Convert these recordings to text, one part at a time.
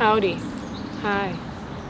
Howdy. Hi.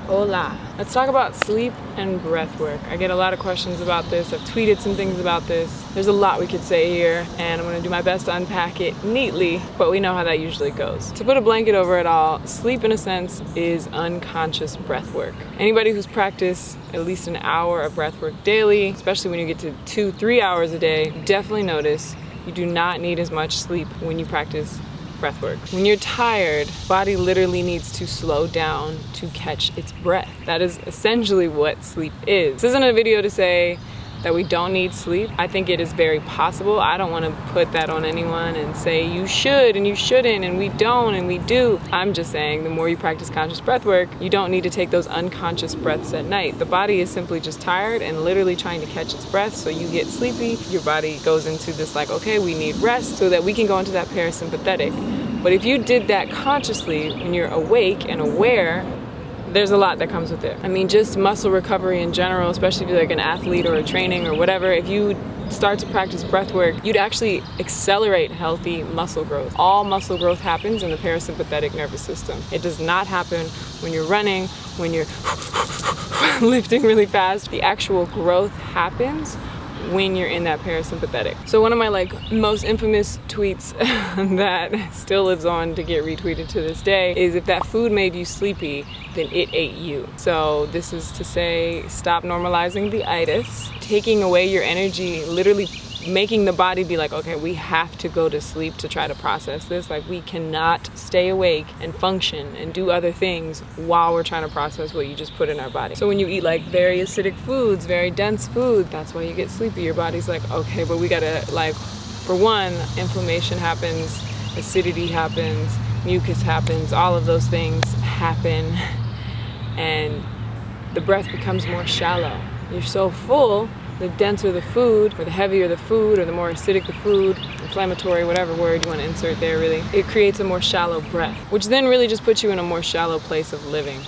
Hola. Let's talk about sleep and breath work. I get a lot of questions about this. I've tweeted some things about this. There's a lot we could say here, and I'm going to do my best to unpack it neatly, but we know how that usually goes. To put a blanket over it all, sleep in a sense is unconscious breath work. Anybody who's practiced at least an hour of breath work daily, especially when you get to 2-3 hours a day, definitely notice you do not need as much sleep when you practice breath work. When you're tired, body literally needs to slow down to catch its breath. That is essentially what sleep is. This isn't a video to say that we don't need sleep. I think it is very possible. I don't want to put that on anyone and say you should and you shouldn't and we don't and we do. I'm just saying the more you practice conscious breath work, you don't need to take those unconscious breaths at night. The body is simply just tired and literally trying to catch its breath, so you get sleepy. Your body goes into this like, okay, we need rest so that we can go into that parasympathetic. But if you did that consciously when you're awake and aware, there's a lot that comes with it. I mean, just muscle recovery in general, especially if you're like an athlete or a training or whatever, if you start to practice breath work, you'd actually accelerate healthy muscle growth. All muscle growth happens in the parasympathetic nervous system. It does not happen when you're running, when you're lifting really fast. The actual growth happens when you're in that parasympathetic. So one of my most infamous tweets that still lives on to get retweeted to this day is, if that food made you sleepy, then it ate you. So this is to say, stop normalizing the itis, taking away your energy, literally making the body be like, okay, we have to go to sleep to try to process this. Like, we cannot stay awake and function and do other things while we're trying to process what you just put in our body. So when you eat like very acidic foods, very dense food, that's why you get sleepy. Your body's like, okay, but we gotta, like, for one, inflammation happens, acidity happens, mucus happens, all of those things happen, and the breath becomes more shallow. You're so full, the denser the food, or the heavier the food, or the more acidic the food, inflammatory, whatever word you want to insert there really, it creates a more shallow breath, which then really just puts you in a more shallow place of living.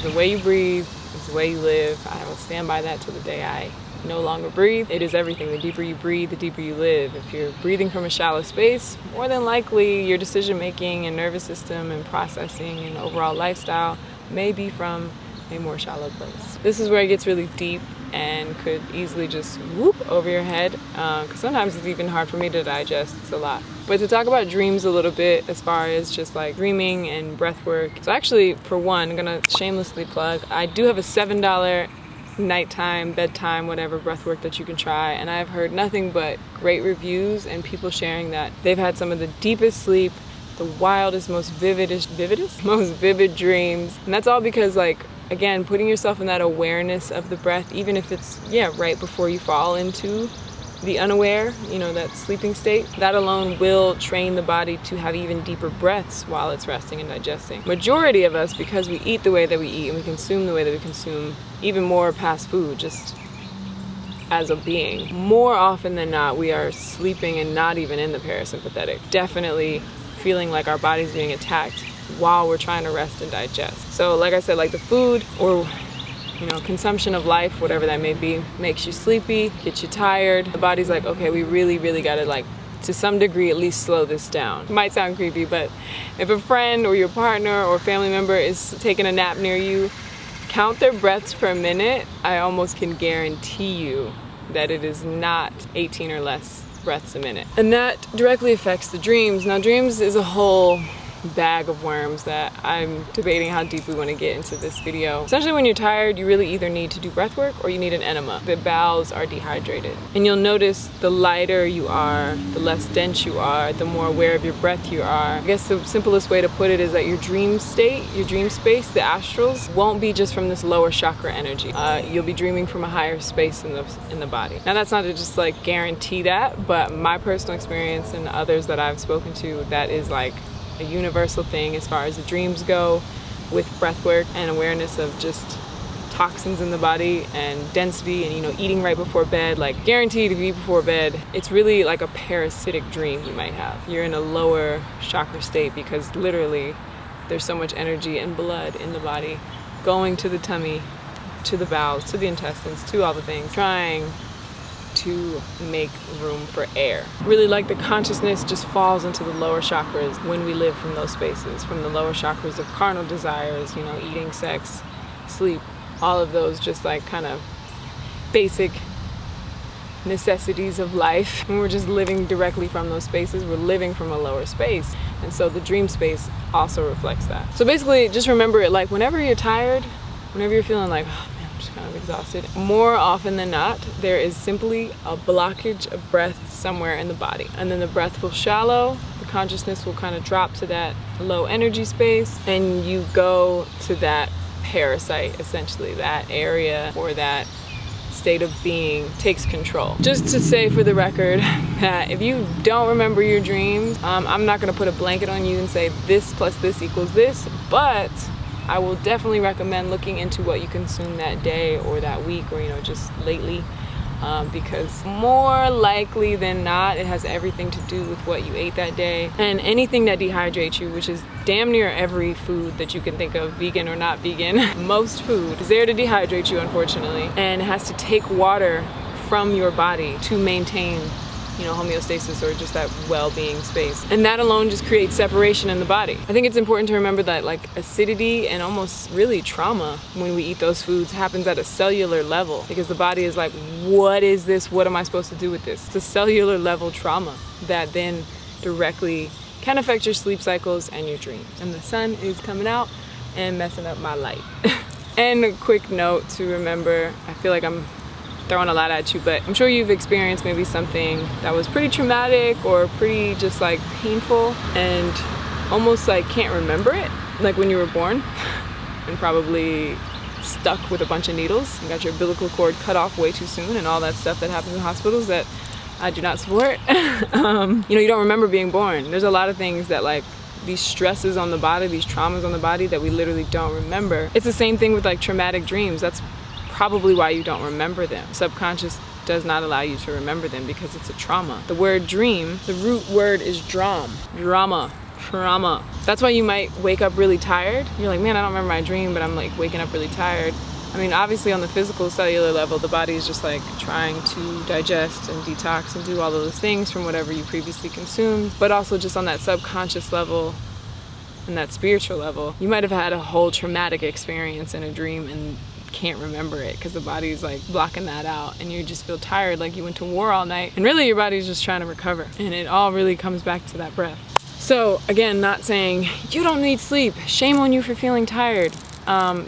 The way you breathe is the way you live. I will stand by that till the day I no longer breathe. It is everything. The deeper you breathe, the deeper you live. If you're breathing from a shallow space, more than likely your decision making and nervous system and processing and overall lifestyle may be from a more shallow place. This is where it gets really deep and could easily just whoop over your head, because sometimes it's even hard for me to digest. It's a lot. But to talk about dreams a little bit, as far as just like dreaming and breath work, so actually, for one, I'm gonna shamelessly plug, I do have a $7 nighttime, bedtime, whatever breath work that you can try, and I've heard nothing but great reviews and people sharing that they've had some of the deepest sleep, the wildest, most vivid dreams. And that's all because, like, again, putting yourself in that awareness of the breath, even if it's, right before you fall into the unaware, that sleeping state, that alone will train the body to have even deeper breaths while it's resting and digesting. Majority of us, because we eat the way that we eat and we consume the way that we consume, even more past food, just as a being, more often than not, we are sleeping and not even in the parasympathetic. Definitely feeling like our body's being attacked while we're trying to rest and digest. So like I said, like the food or consumption of life, whatever that may be, makes you sleepy, gets you tired. The body's like, okay, we really gotta, to some degree, at least slow this down. It might sound creepy, but if a friend or your partner or family member is taking a nap near you, count their breaths per minute. I almost can guarantee you that it is not 18 or less breaths a minute. And that directly affects the dreams. Now, dreams is a whole bag of worms that I'm debating how deep we want to get into this video. Essentially, when you're tired, you really either need to do breath work or you need an enema. The bowels are dehydrated. And you'll notice the lighter you are, the less dense you are, the more aware of your breath you are. I guess the simplest way to put it is that your dream state, your dream space, the astrals, won't be just from this lower chakra energy. You'll be dreaming from a higher space in the body. Now, that's not to just guarantee that, but my personal experience and others that I've spoken to, that is a universal thing as far as the dreams go with breath work and awareness of just toxins in the body and density and eating right before bed. Guaranteed, if you eat before bed, it's really like a parasitic dream you might have. You're in a lower chakra state because literally there's so much energy and blood in the body going to the tummy, to the bowels, to the intestines, to all the things, trying to make room for air. Really, like, the consciousness just falls into the lower chakras when we live from those spaces, from the lower chakras of carnal desires, you know, eating, sex, sleep, all of those just like kind of basic necessities of life. When we're just living directly from those spaces, we're living from a lower space. And so the dream space also reflects that. So basically, just remember it like whenever you're tired, whenever you're feeling like, oh man, I'm just kind of exhausted, more often than not, there is simply a blockage of breath somewhere in the body. And then the breath will shallow, the consciousness will kind of drop to that low energy space, and you go to that parasite, essentially, that area or that state of being takes control. Just to say for the record that if you don't remember your dreams, I'm not going to put a blanket on you and say this plus this equals this, but I will definitely recommend looking into what you consume that day or that week or, you know, just lately, because more likely than not, it has everything to do with what you ate that day. And anything that dehydrates you, which is damn near every food that you can think of, vegan or not vegan, most food is there to dehydrate you, unfortunately, and it has to take water from your body to maintain, you know, homeostasis or just that well-being space. And that alone just creates separation in the body. I think it's important to remember that like acidity and almost really trauma when we eat those foods happens at a cellular level, because the body is like, what is this? What am I supposed to do with this? It's a cellular level trauma that then directly can affect your sleep cycles and your dreams. And the sun is coming out and messing up my light. And a quick note to remember, I feel like I'm throwing a lot at you, but I'm sure you've experienced maybe something that was pretty traumatic or pretty just like painful and almost like can't remember it, like when you were born and probably stuck with a bunch of needles and got your umbilical cord cut off way too soon and all that stuff that happens in hospitals that I do not support. You know, you don't remember being born. There's a lot of things that like these stresses on the body, these traumas on the body that we literally don't remember. It's the same thing with like traumatic dreams. That's probably why you don't remember them. Subconscious does not allow you to remember them because it's a trauma. The word dream, the root word is trauma. That's why you might wake up really tired. You're like, man, I don't remember my dream, but I'm like waking up really tired. I mean, obviously on the physical cellular level, the body is just like trying to digest and detox and do all of those things from whatever you previously consumed, but also just on that subconscious level and that spiritual level, you might have had a whole traumatic experience in a dream and can't remember it because the body's like blocking that out, and you just feel tired like you went to war all night, and really your body's just trying to recover, and it all really comes back to that breath. So again, not saying you don't need sleep, shame on you for feeling tired,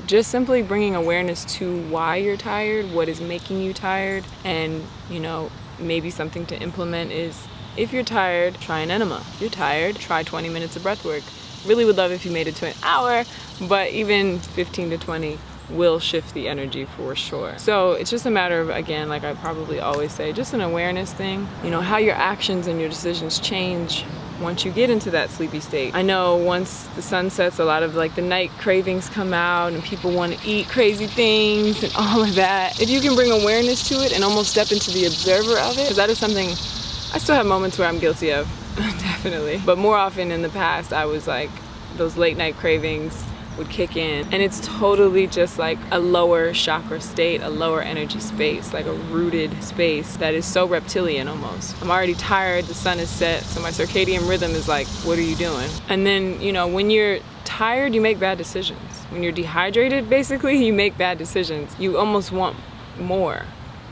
just simply bringing awareness to why you're tired, what is making you tired, and you know, maybe something to implement is if you're tired, try an enema. If you're tired, try 20 minutes of breath work. Really would love if you made it to an hour, but even 15 to 20 will shift the energy for sure. So it's just a matter of, again, like I probably always say, just an awareness thing. You know, how your actions and your decisions change once you get into that sleepy state. I know once the sun sets, a lot of like the night cravings come out and people want to eat crazy things and all of that. If you can bring awareness to it and almost step into the observer of it, because that is something I still have moments where I'm guilty of, definitely. But more often in the past, I was like, those late night cravings would kick in, and it's totally just like a lower chakra state, a lower energy space, like a rooted space that is so reptilian almost. I'm already tired, the sun is set, so my circadian rhythm is like, what are you doing? And then, you know, when you're tired, you make bad decisions. When you're dehydrated, basically, you make bad decisions. You almost want more.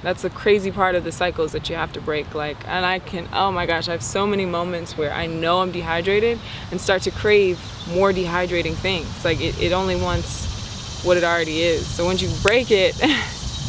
That's a crazy part of the cycles that you have to break. Like, and I can, oh my gosh, I have so many moments where I know I'm dehydrated and start to crave more dehydrating things. It's like it only wants what it already is. So once you break it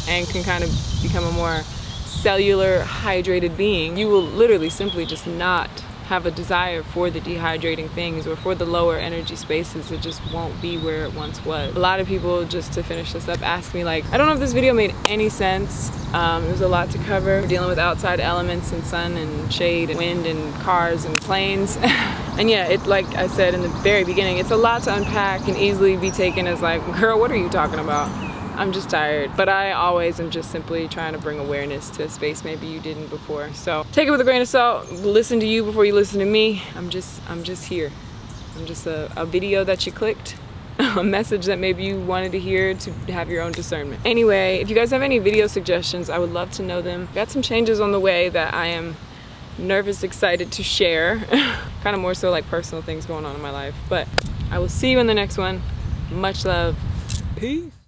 and can kind of become a more cellular hydrated being, you will literally simply just not have a desire for the dehydrating things or for the lower energy spaces. It just won't be where it once was. A lot of people, just to finish this up, ask me like, I don't know if this video made any sense. There's a lot to cover. We're dealing with outside elements and sun and shade and wind and cars and planes. And yeah, it, like I said in the very beginning, it's a lot to unpack and easily be taken as like, girl, what are you talking about? I'm just tired. But I always am just simply trying to bring awareness to a space maybe you didn't before. So take it with a grain of salt. Listen to you before you listen to me. I'm just here. I'm just a video that you clicked a message that maybe you wanted to hear to have your own discernment. Anyway, if you guys have any video suggestions, I would love to know them. Got some changes on the way that I am nervous, excited to share. Kind of more so like personal things going on in my life. But I will see you in the next one. Much love. Peace.